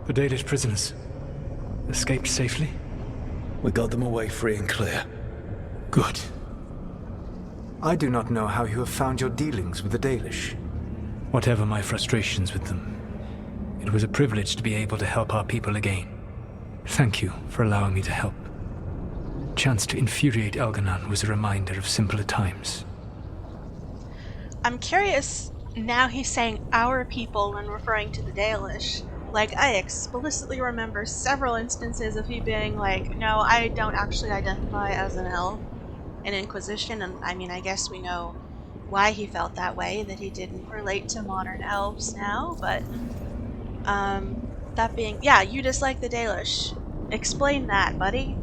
The Dalish prisoners escaped safely? We got them away free and clear. Good. I do not know how you have found your dealings with the Dalish. Whatever my frustrations with them, it was a privilege to be able to help our people again. Thank you for allowing me to help. The chance to infuriate Elganon was a reminder of simpler times. I'm curious, now he's saying our people when referring to the Dalish. Like, I explicitly remember several instances of he being like, no, I don't actually identify as an elf in Inquisition, and I mean, I guess we know why he felt that way, that he didn't relate to modern elves now, but, that being, yeah, you dislike the Dalish. Explain that, buddy.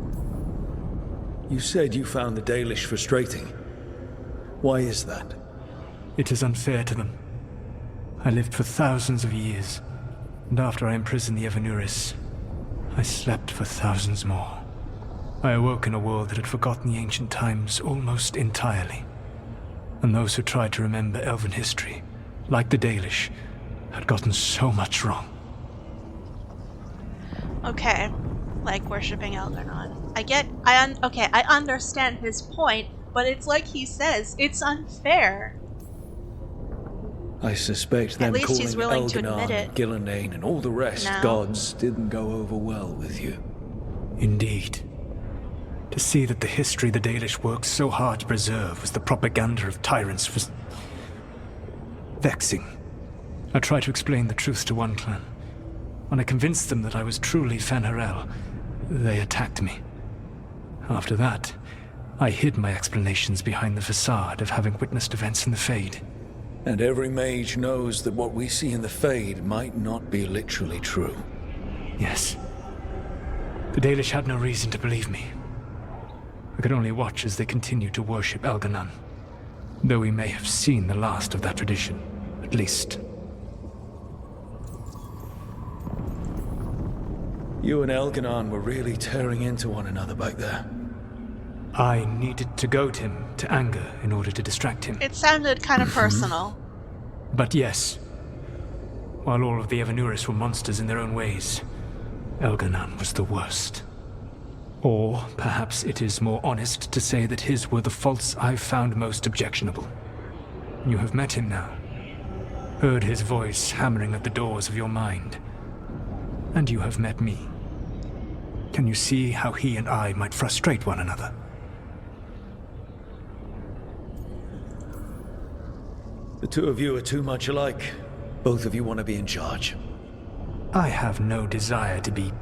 You said you found the Dalish frustrating. Why is that? It is unfair to them. I lived for thousands of years, and after I imprisoned the Evanuris, I slept for thousands more. I awoke in a world that had forgotten the ancient times almost entirely. And those who tried to remember elven history, like the Dalish, had gotten so much wrong. Okay, like worshipping Elganon. I understand his point, but it's like he says, it's unfair. I suspect them least he's calling willing to admit Elganon it. and Gillenane and all the rest No. gods didn't go over well with you. Indeed. To see that the history the Dalish worked so hard to preserve was the propaganda of tyrants was vexing. I tried to explain the truth to one clan. When I convinced them that I was truly Fen'Harel, they attacked me. After that, I hid my explanations behind the facade of having witnessed events in the Fade. And every mage knows that what we see in the Fade might not be literally true. Yes. The Dalish had no reason to believe me. I could only watch as they continued to worship Elganon, though we may have seen the last of that tradition, at least. You and Elganon were really tearing into one another back there. I needed to goad him to anger in order to distract him. It sounded kind of personal. But yes, while all of the Evanuris were monsters in their own ways, Elganon was the worst. Or perhaps it is more honest to say that his were the faults I've found most objectionable. You have met him now, heard his voice hammering at the doors of your mind, and you have met me. Can you see how he and I might frustrate one another? The two of you are too much alike. Both of you want to be in charge. I have no desire to be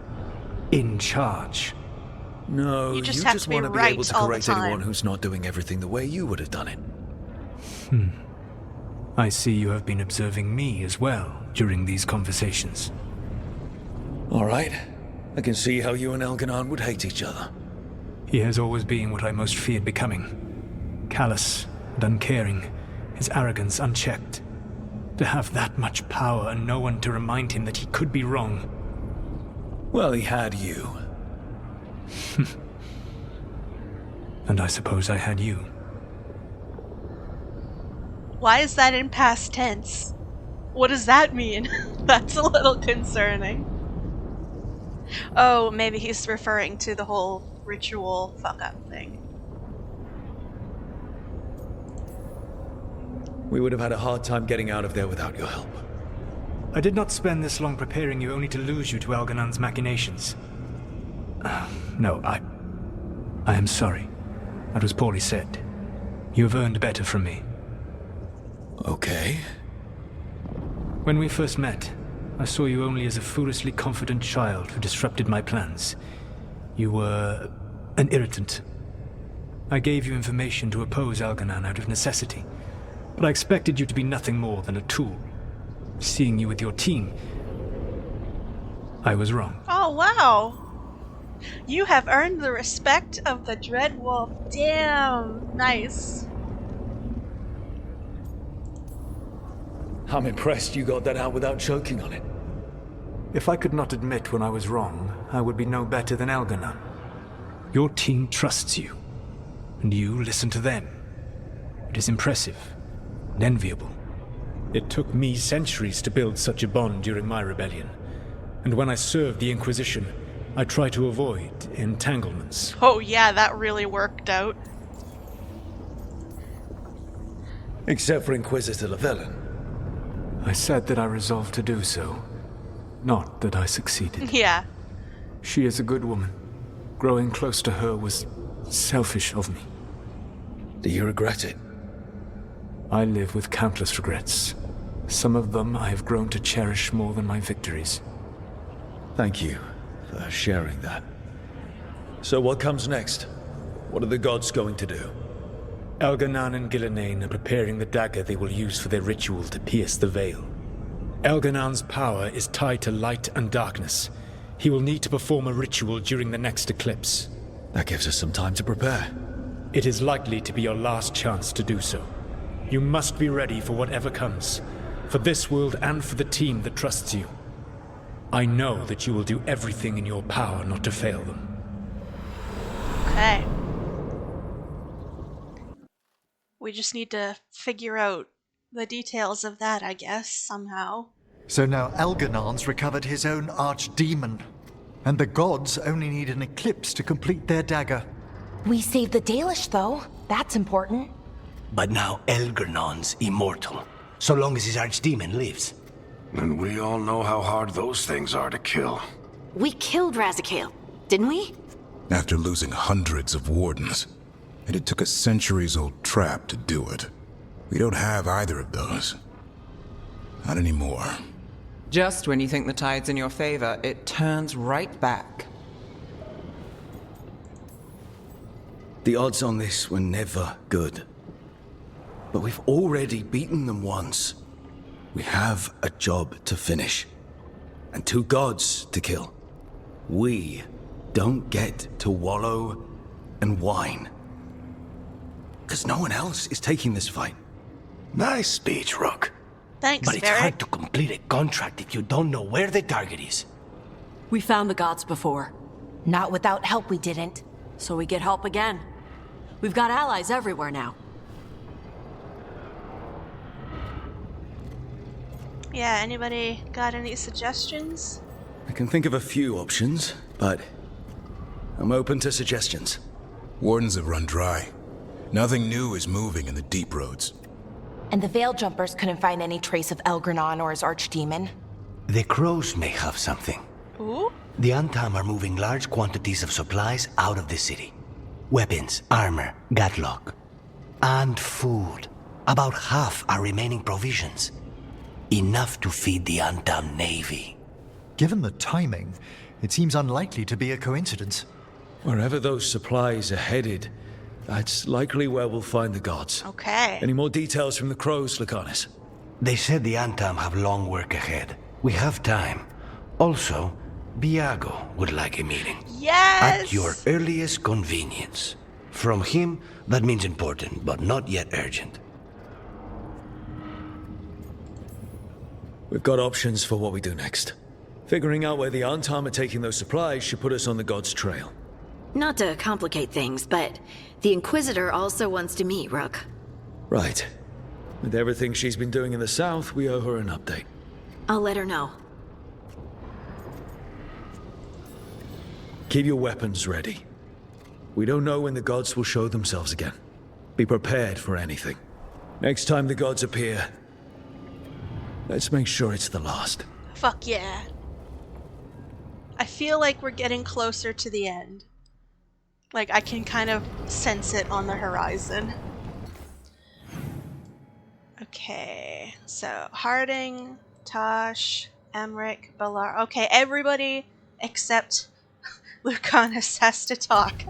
in charge. No, You just have to be want to be right able to all the correct time. anyone who's not doing everything the way you would have done it. I see you have been observing me as well during these conversations. All right. I can see how you and Elganon would hate each other. He has always been what I most feared becoming. Callous and uncaring, his arrogance unchecked. To have that much power and no one to remind him that he could be wrong. Well, he had you. And I suppose I had you. Why is that in past tense? What does that mean? That's a little concerning. Oh, maybe he's referring to the whole ritual fuck-up thing. We would have had a hard time getting out of there without your help. I did not spend this long preparing you only to lose you to Elganon's machinations. No, I am sorry. That was poorly said. You have earned better from me. Okay. When we first met, I saw you only as a foolishly confident child who disrupted my plans. You were an irritant. I gave you information to oppose Elganon out of necessity, but I expected you to be nothing more than a tool. Seeing you with your team, I was wrong. Oh, wow! You have earned the respect of the Dread Wolf. Damn! Nice. I'm impressed you got that out without choking on it. If I could not admit when I was wrong, I would be no better than Elganon. Your team trusts you, and you listen to them. It is impressive and enviable. It took me centuries to build such a bond during my rebellion, And when I served the Inquisition, I try to avoid entanglements. Oh yeah, that really worked out. Except for Inquisitor Llewellyn. I said that I resolved to do so, not that I succeeded. Yeah. She is a good woman. Growing close to her was selfish of me. Do you regret it? I live with countless regrets. Some of them I have grown to cherish more than my victories. Thank you for sharing that. So what comes next? What are the gods going to do? Elganan and Gillenane are preparing the dagger they will use for their ritual to pierce the veil. Elganan's power is tied to light and darkness. He will need to perform a ritual during the next eclipse. That gives us some time to prepare. It is likely to be your last chance to do so. You must be ready for whatever comes, for this world and for the team that trusts you. I know that you will do everything in your power not to fail them. Okay. We just need to figure out the details of that, I guess, somehow. So now Elganan's recovered his own archdemon, and the gods only need an eclipse to complete their dagger. We saved the Dalish, though. That's important. But now Elgernon's immortal, so long as his archdemon lives. And we all know how hard those things are to kill. We killed Razikale, didn't we? After losing hundreds of wardens. And it took a centuries-old trap to do it. We don't have either of those. Not anymore. Just when you think the tide's in your favor, it turns right back. The odds on this were never good. But we've already beaten them once. We have a job to finish. And 2 gods to kill. We don't get to wallow and whine. Because no one else is taking this fight. Nice speech, Rook. Thanks, But it's Varric. hard to complete a contract if you don't know where the target is. We found the gods before, Not without help, we didn't. so we get help again. We've got allies everywhere now. Yeah, anybody got any suggestions? I can think of a few options, but I'm open to suggestions. Wardens have run dry. Nothing new is moving in the deep roads. And the Veil Jumpers couldn't find any trace of Elgranon or his archdemon. The crows may have something. Ooh? The Antam are moving large quantities of supplies out of the city. Weapons, armor, gatlock. And food. About half are remaining provisions. Enough to feed the Antam navy. Given the timing, it seems unlikely to be a coincidence. Wherever those supplies are headed, that's likely where we'll find the gods. Okay. Any more details from the crows, Lycanis? They said the Antam have long work ahead. We have time. Also, Biago would like a meeting. Yes! At your earliest convenience. From him, that means important, but not yet urgent. We've got options for what we do next. Figuring out where the Antam are taking those supplies should put us on the gods' trail. Not to complicate things, but the Inquisitor also wants to meet Rook. Right. With everything she's been doing in the south, we owe her an update. I'll let her know. Keep your weapons ready. We don't know when the gods will show themselves again. Be prepared for anything. Next time the gods appear, let's make sure it's the last. Fuck yeah. I feel like we're getting closer to the end. Like, I can kind of sense it on the horizon. Okay, so Harding, Tosh, Emmerich, Balar. Okay, everybody except Lucanus has to talk.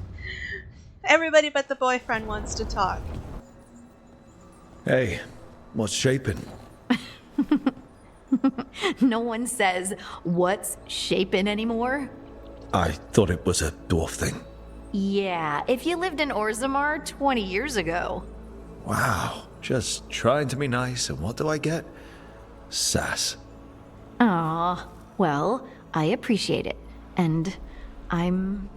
Everybody but the boyfriend wants to talk. Hey, what's shaping? No one says, what's shaping anymore? I thought it was a dwarf thing. Yeah, if you lived in Orzammar 20 years ago. Wow, just trying to be nice, and what do I get? Sass. Aw, well, I appreciate it. And I'm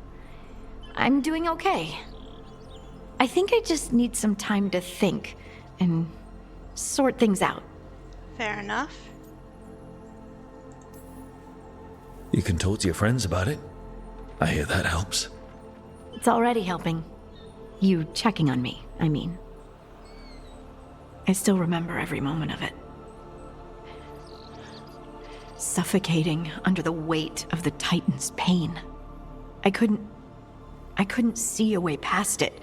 doing okay. I think I just need some time to think and sort things out. Fair enough. You can talk to your friends about it. I hear that helps. It's already helping. You checking on me, I mean. I still remember every moment of it. Suffocating under the weight of the Titan's pain. I couldn't see a way past it.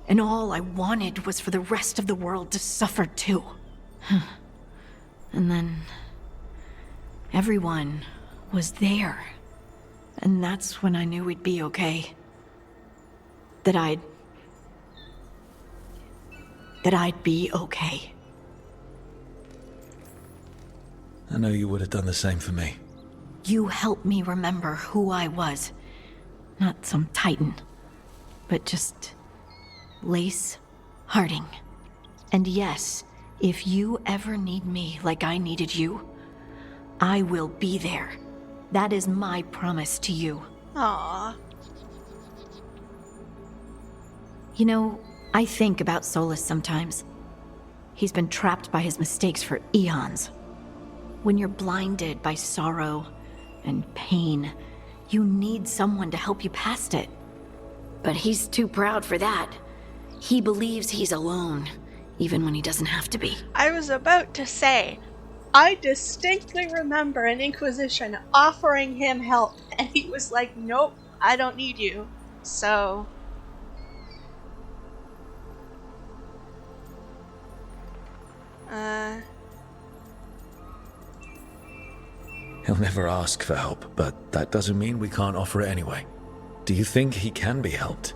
And all I wanted was for the rest of the world to suffer too. And then everyone was there. And that's when I knew we'd be okay. That I'd be okay. I know you would have done the same for me. You helped me remember who I was. Not some Titan, but just Lace Harding. And yes, if you ever need me like I needed you, I will be there. That is my promise to you. Aww. You know, I think about Solus sometimes. He's been trapped by his mistakes for eons. When you're blinded by sorrow and pain, you need someone to help you past it. But he's too proud for that. He believes he's alone, even when he doesn't have to be. I was about to say, I distinctly remember an Inquisition offering him help, and he was like, nope, I don't need you. So... He'll never ask for help, but that doesn't mean we can't offer it anyway. Do you think he can be helped?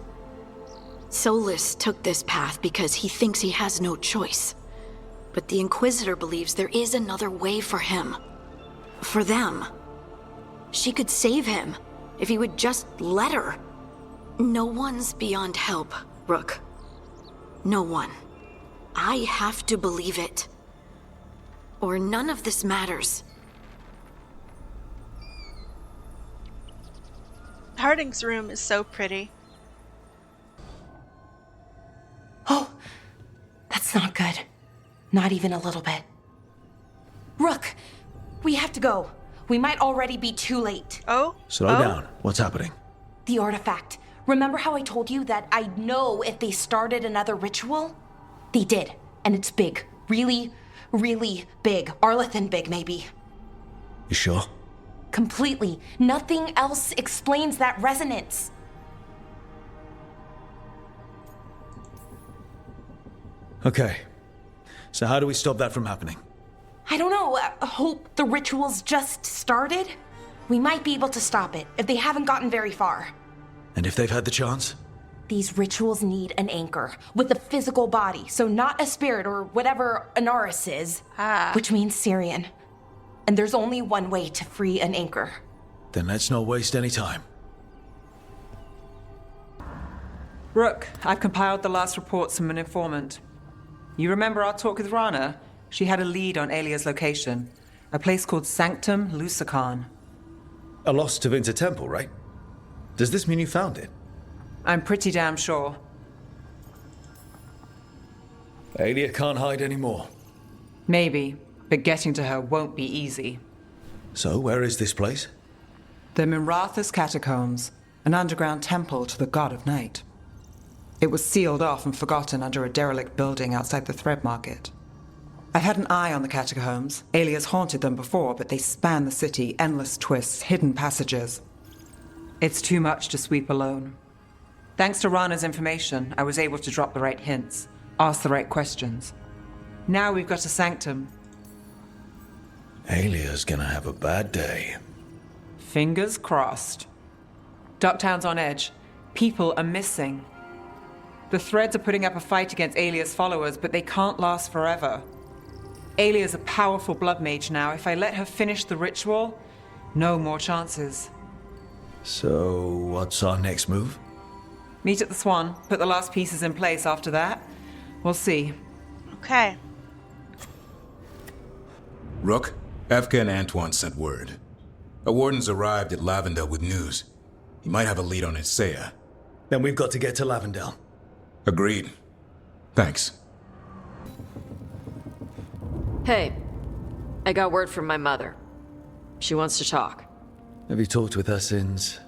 Solus took this path because he thinks he has no choice. But the Inquisitor believes there is another way for him. For them. She could save him, if he would just let her. No one's beyond help, Rook. No one. I have to believe it. Or none of this matters. Harding's room is so pretty. Oh, that's not good. Not even a little bit. Rook, we have to go. We might already be too late. Oh? Slow down. What's happening? The artifact. Remember how I told you that I'd know if they started another ritual? They did, and it's big. Really, really big. Arlethan big, maybe. You sure? Completely. Nothing else explains that resonance. Okay. So how do we stop that from happening? I don't know. I hope the ritual's just started. We might be able to stop it if they haven't gotten very far. And if they've had the chance? These rituals need an anchor with a physical body, so not a spirit or whatever Anaris is, which means Syrian. And there's only one way to free an anchor. Then let's not waste any time. Rook, I've compiled the last reports from an informant. You remember our talk with Rana? She had a lead on Alia's location. A place called Sanctum Lucican. A lost Tevinter temple, right? Does this mean you found it? I'm pretty damn sure. Alia can't hide anymore. Maybe, but getting to her won't be easy. So, where is this place? The Mirathus Catacombs, an underground temple to the god of night. It was sealed off and forgotten under a derelict building outside the Thread Market. I've had an eye on the catacombs. Alia's haunted them before, but they span the city, endless twists, hidden passages. It's too much to sweep alone. Thanks to Rana's information, I was able to drop the right hints, ask the right questions. Now we've got a sanctum. Alia's gonna have a bad day. Fingers crossed. Ducktown's on edge. People are missing. The Threads are putting up a fight against Alia's followers, but they can't last forever. Alia's a powerful blood mage now. If I let her finish the ritual, no more chances. So, what's our next move? Meet at the Swan, put the last pieces in place after that. We'll see. Okay. Rook, Efka and Antoine sent word. A warden's arrived at Lavendel with news. He might have a lead on Isaiah. Then we've got to get to Lavendel. Agreed. Thanks. Hey, I got word from my mother. She wants to talk. Have you talked with her since?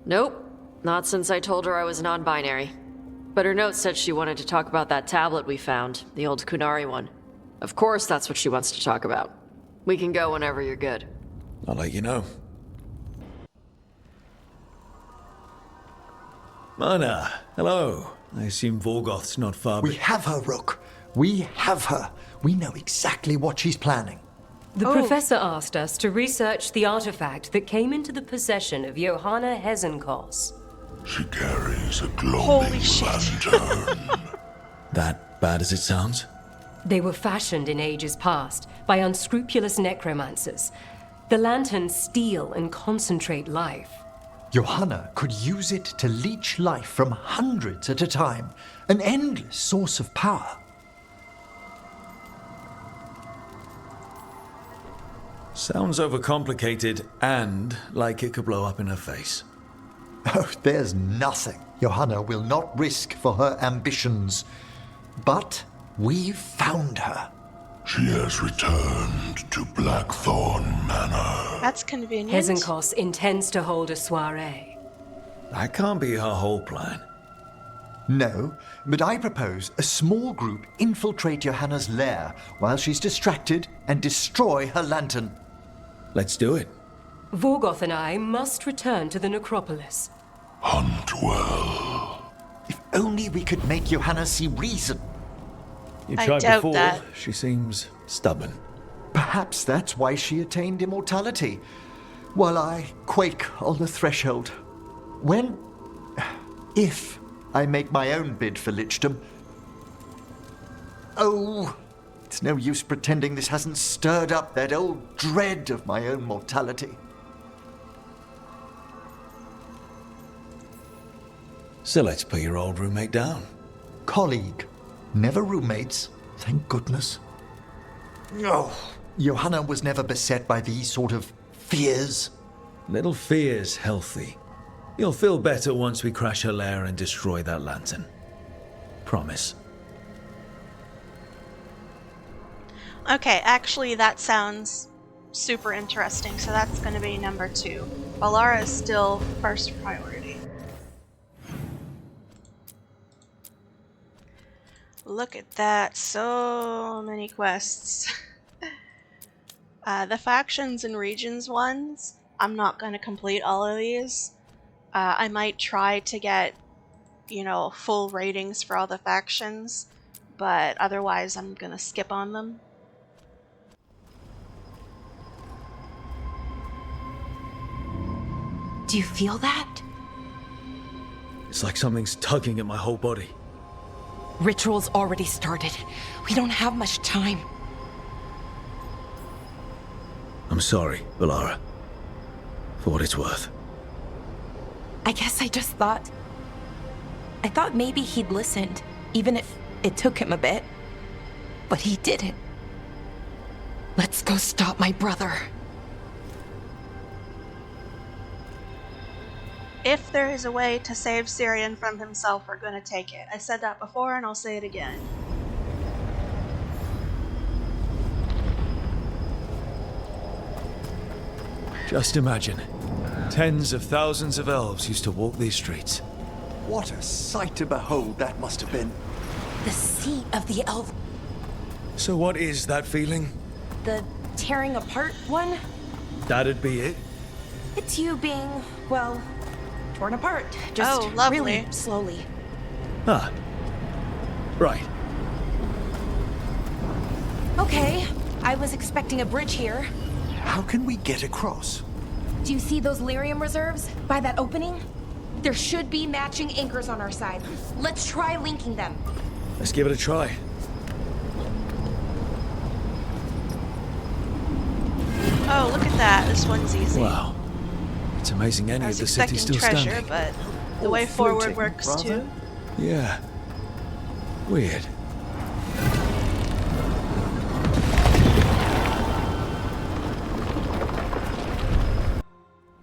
Nope. Not since I told her I was non-binary. But her note said she wanted to talk about that tablet we found, the old Kunari one. Of course that's what she wants to talk about. We can go whenever you're good. I'll let you know. Mana, hello. I assume Vorgoth's not far. We have her, Rook. We have her. We know exactly what she's planning. The professor asked us to research the artifact that came into the possession of Johanna Hezenkos. She carries a glowing lantern. That bad as it sounds? They were fashioned in ages past by unscrupulous necromancers. The lanterns steal and concentrate life. Johanna could use it to leech life from hundreds at a time. An endless source of power. Sounds overcomplicated and like it could blow up in her face. Oh, there's nothing Johanna will not risk for her ambitions. But we've found her. She has returned to Blackthorn Manor. That's convenient. Hezenkos intends to hold a soiree. That can't be her whole plan. No, but I propose a small group infiltrate Johanna's lair while she's distracted and destroy her lantern. Let's do it. Vorgoth and I must return to the necropolis. Hunt well. If only we could make Johanna see reason. You I tried doubt before. that. She seems stubborn. Perhaps that's why she attained immortality, while I quake on the threshold. If I make my own bid for lichdom. Oh, it's no use pretending this hasn't stirred up that old dread of my own mortality. So let's put your old roommate down. Colleague. Never roommates, thank goodness. No, Johanna was never beset by these sort of fears. Little fear's healthy. You'll feel better once we crash her lair and destroy that lantern. Promise. Okay, actually that sounds super interesting, so that's going to be number 2. Alara is still first priority. Look at that, so many quests. The factions and regions ones, I'm not going to complete all of these. I might try to get, full ratings for all the factions, but otherwise I'm going to skip on them. Do you feel that? It's like something's tugging at my whole body. Ritual's already started. We don't have much time. I'm sorry, Valara. For what it's worth. I guess I just thought... I thought maybe he'd listened, even if it took him a bit. But he didn't. Let's go stop my brother. If there is a way to save Syrian from himself, we're going to take it. I said that before and I'll say it again. Just imagine. Tens of thousands of elves used to walk these streets. What a sight to behold that must have been. The seat of the elf... So what is that feeling? The tearing apart one? That'd be it? It's you being, well... torn apart. Just lovely. Really slowly. Ah. Right. Okay. I was expecting a bridge here. How can we get across? Do you see those lyrium reserves by that opening? There should be matching anchors on our side. Let's try linking them. Let's give it a try. Oh, look at that. This one's easy. Wow. It's amazing any I of was the expecting city's still treasure, standing. but the way forward works too. Yeah. Weird.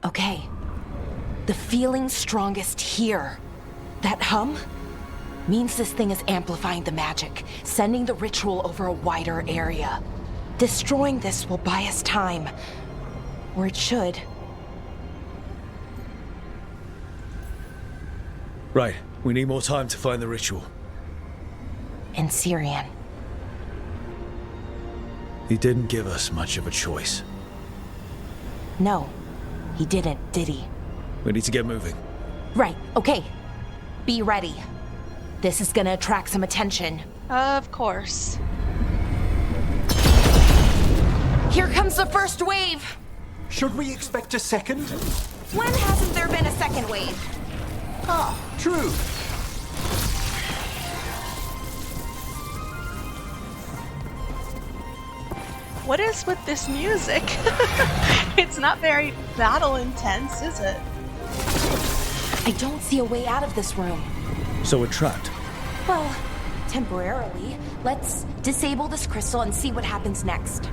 Okay. The feeling's strongest here. That hum means this thing is amplifying the magic, sending the ritual over a wider area. Destroying this will buy us time. Or it should. Right, we need more time to find the ritual. And Syrian. He didn't give us much of a choice. No, he didn't, did he? We need to get moving. Right, okay. Be ready. This is gonna attract some attention. Of course. Here comes the first wave! Should we expect a second? When hasn't there been a second wave? Ah, true. What is with this music? It's not very battle intense, is it? I don't see a way out of this room. So we're trapped. Well, temporarily. Let's disable this crystal and see what happens next.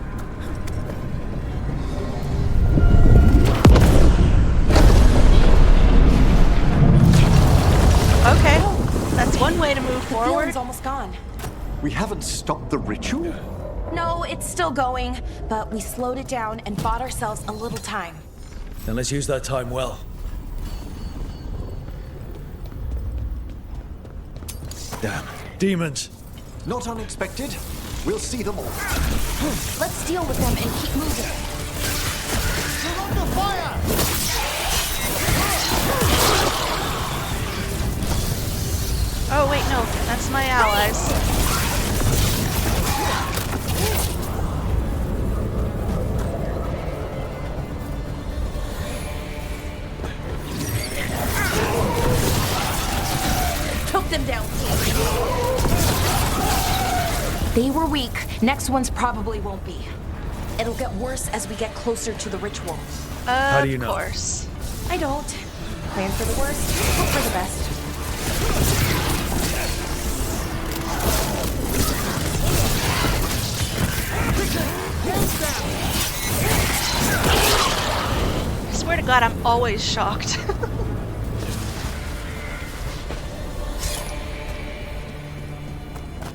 Okay, that's one way to move The forward. feeling's almost gone. We haven't stopped the ritual? No, it's still going, but we slowed it down and bought ourselves a little time. Then let's use that time well. Damn. Demons. Not unexpected. We'll see them all. Let's deal with them and keep moving. Oh wait, no, that's my allies. Took them down. They were weak. Next ones probably won't be. It'll get worse as we get closer to the ritual. How do you know? Of course. I don't. Plan for the worst, hope for the best. I swear to God, I'm always shocked.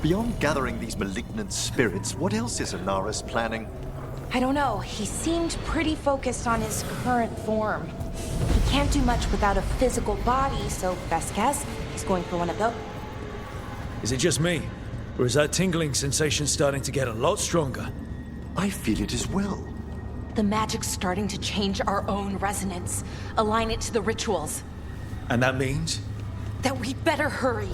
Beyond gathering these malignant spirits, what else is Anaris planning? I don't know. He seemed pretty focused on his current form. He can't do much without a physical body, so best guess, he's going for one of those. Is it just me? Or is that tingling sensation starting to get a lot stronger? I feel it as well. The magic's starting to change our own resonance, align it to the rituals. And that means? That we'd better hurry.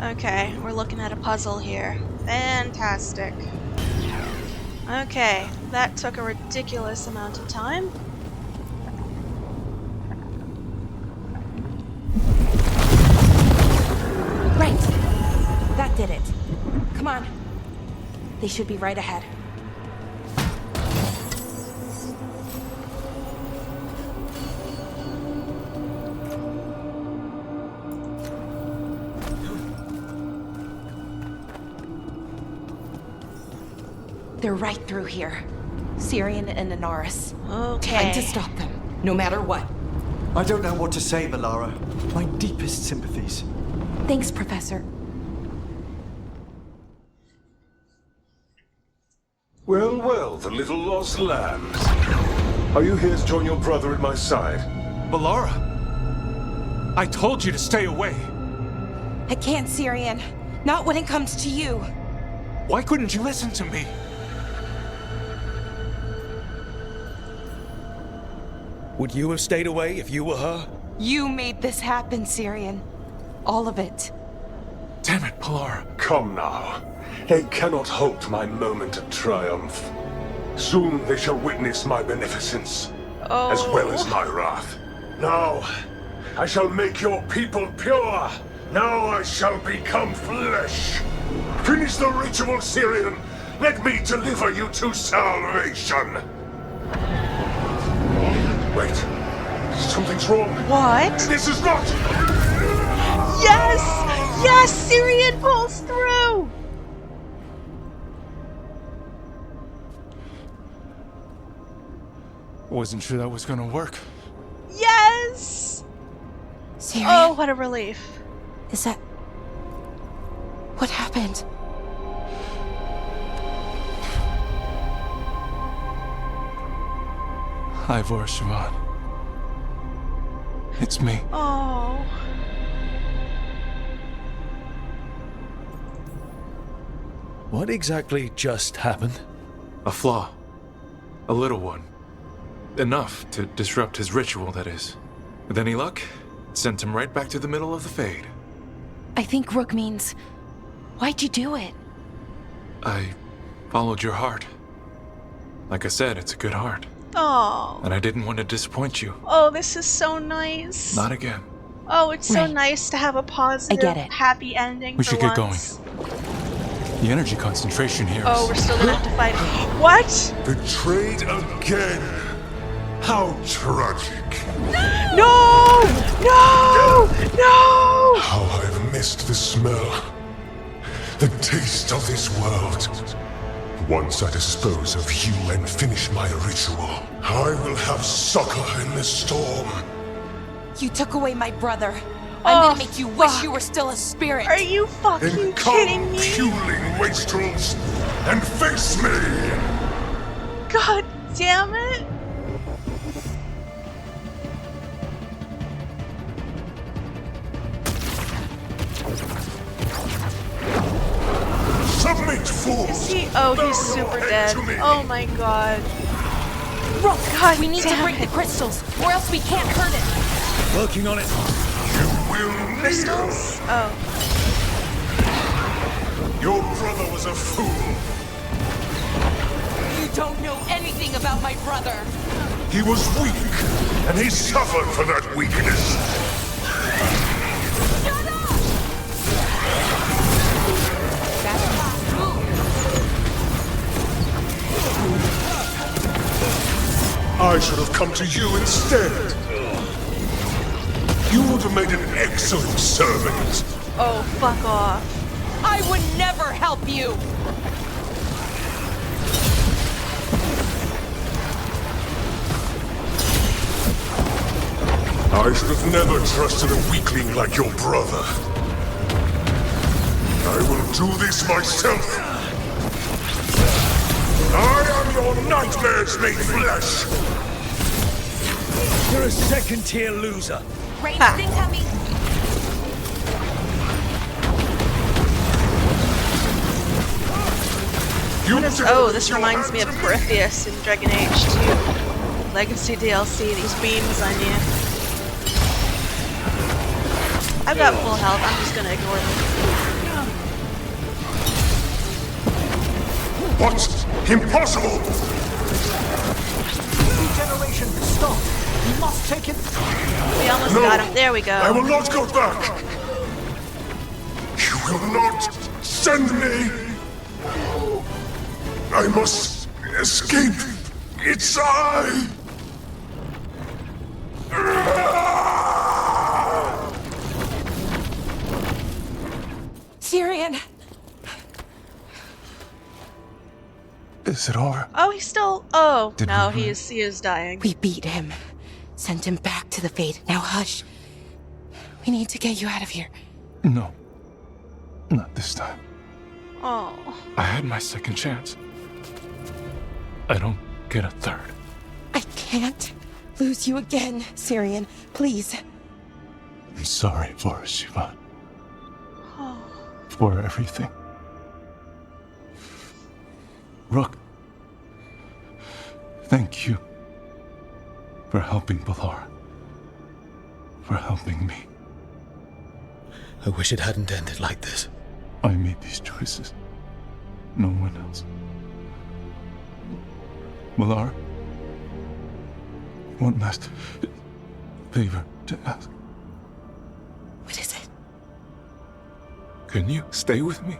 Okay, we're looking at a puzzle here. Fantastic. Okay, that took a ridiculous amount of time. Right. That did it. Come on. They should be right ahead. They're right through here. Syrian and Anaris. Okay. Time to stop them, no matter what. I don't know what to say, Melara. My deepest sympathies. Thanks, Professor. Well, well, the little lost lambs. Are you here to join your brother at my side? Melara! I told you to stay away. I can't, Syrian. Not when it comes to you. Why couldn't you listen to me? Would you have stayed away if you were her? You made this happen, Syrian. All of it. Damn it, Melara. Come now. They cannot halt my moment of triumph. Soon they shall witness my beneficence, as well as my wrath. Now, I shall make your people pure. Now I shall become flesh. Finish the ritual, Syrian. Let me deliver you to salvation. Wait. Something's wrong. What? This is not... Yes! Yes! Syrian pulls through! Wasn't sure that was gonna work. Yes! Syrian? Oh, what a relief. Is that... What happened? Ivor Siobhan. It's me. Oh. What exactly just happened? A flaw. A little one. Enough to disrupt his ritual, that is. With any luck, it sent him right back to the middle of the Fade. I think Rook means... Why'd you do it? I followed your heart. Like I said, it's a good heart. Oh. And I didn't want to disappoint you. Oh, this is so nice. Not again. Oh, it's so Right. nice to have a positive, I get it. happy ending. We for should get going. once. The energy concentration here Oh, we're still gonna have to fight. What? Betrayed again. How tragic. No! No! No! How I've missed the smell. The taste of this world. Once I dispose of you and finish my ritual, I will have succor in the storm. You took away my brother. Oh, I'm gonna make you wish fuck. you were still a spirit. Are you fucking kidding me? Puling wastrels, and face me! God damn it! Submit, fools! Is he? Oh, he's super dead. to me. Oh my god. Rook, God we need to damn break it. the crystals, or else we can't hurt it. Working on it. You will Crystals? Oh. Your brother was a fool. You don't know anything about my brother. He was weak, and he suffered for that weakness. Shut up! That's not true. I should have come to you instead. You would have made an excellent servant. Oh, fuck off. I would never help you. I should have never trusted a weakling like your brother. I will do this myself. I am your nightmares made flesh. You're a second-tier loser. Rain, thing coming. Oh, this reminds me of Peripheus in Dragon Age 2. Legacy DLC, these beams on you. I've got full health, I'm just gonna ignore them. What? Impossible! Regeneration, stop! We must take it. We almost No, got him. There we go. I will not go back! You will not send me! I must escape! It's I! Syrian. Is it over? Oh, he's still. Oh, Did no, we- he is dying. We beat him. Sent him back to the Fade. Now hush. We need to get you out of here. No. Not this time. Oh. I had my second chance. I don't get a third. I can't lose you again, Syrian. Please. I'm sorry for Sivan. Oh. For everything. Rook. Thank you. For helping Balara. For helping me. I wish it hadn't ended like this. I made these choices. No one else. Balara. One last favor to ask. What is it? Can you stay with me?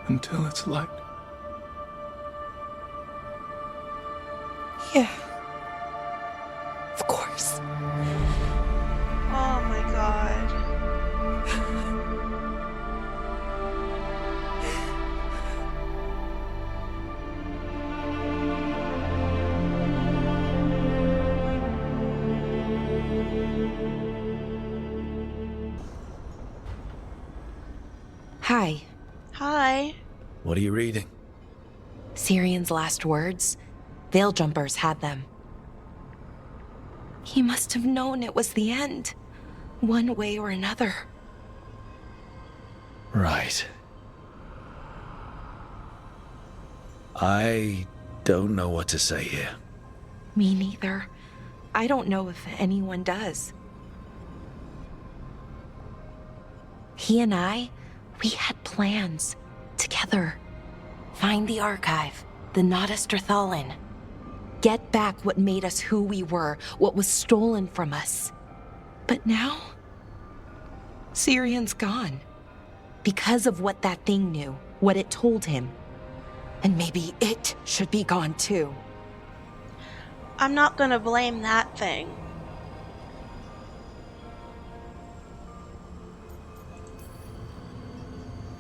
Until it's light. Yeah. Of course. Oh my god. Hi. Hi. What are you reading? Syrian's last words. Veil Jumpers had them. He must have known it was the end, one way or another. Right. I don't know what to say here. Me neither. I don't know if anyone does. He and I, we had plans together. Find the archive, the Nodasterthalin. Get back what made us who we were, what was stolen from us. But now, Syrion's gone. Because of what that thing knew, what it told him. And maybe it should be gone too. I'm not gonna blame that thing.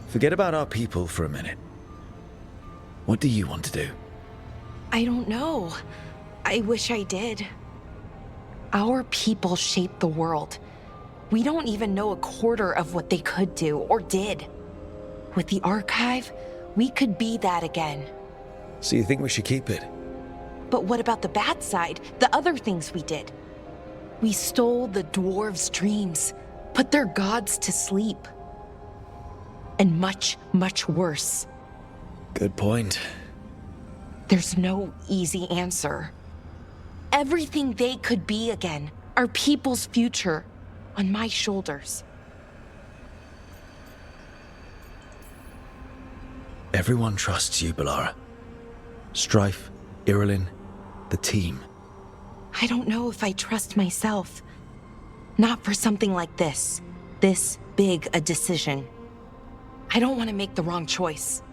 Forget about our people for a minute. What do you want to do? I don't know. I wish I did. Our people shaped the world. We don't even know a quarter of what they could do or did. With the archive, we could be that again. So you think we should keep it? But what about the bad side? The other things we did? We stole the dwarves' dreams, put their gods to sleep. And much, much worse. Good point. There's no easy answer. Everything they could be again, our people's future, on my shoulders. Everyone trusts you, Balara. Strife, Irilyn, the team. I don't know if I trust myself. Not for something like this. This big a decision. I don't want to make the wrong choice.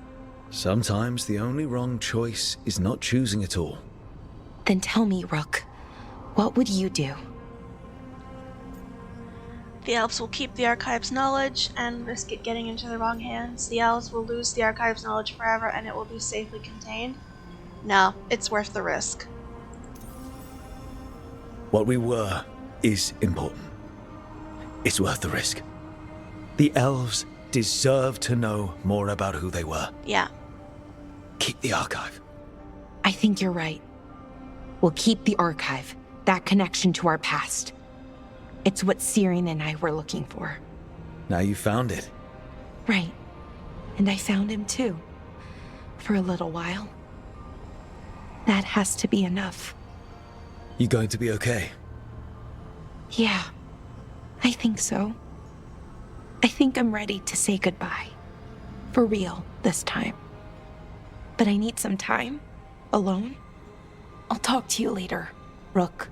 Sometimes the only wrong choice is not choosing at all. Then tell me, Rook, what would you do? The elves will keep the archive's knowledge and risk it getting into the wrong hands. The elves will lose the archive's knowledge forever and it will be safely contained. No, it's worth the risk. What we were is important. It's worth the risk. The elves deserve to know more about who they were. Yeah. Keep the archive. I think you're right. We'll keep the archive, that connection to our past. It's what Syrian and I were looking for. Now you found it. Right. And I found him too. For a little while. That has to be enough. You going to be okay? Yeah. I think so. I think I'm ready to say goodbye. For real, this time. But I need some time. Alone. I'll talk to you later, Rook.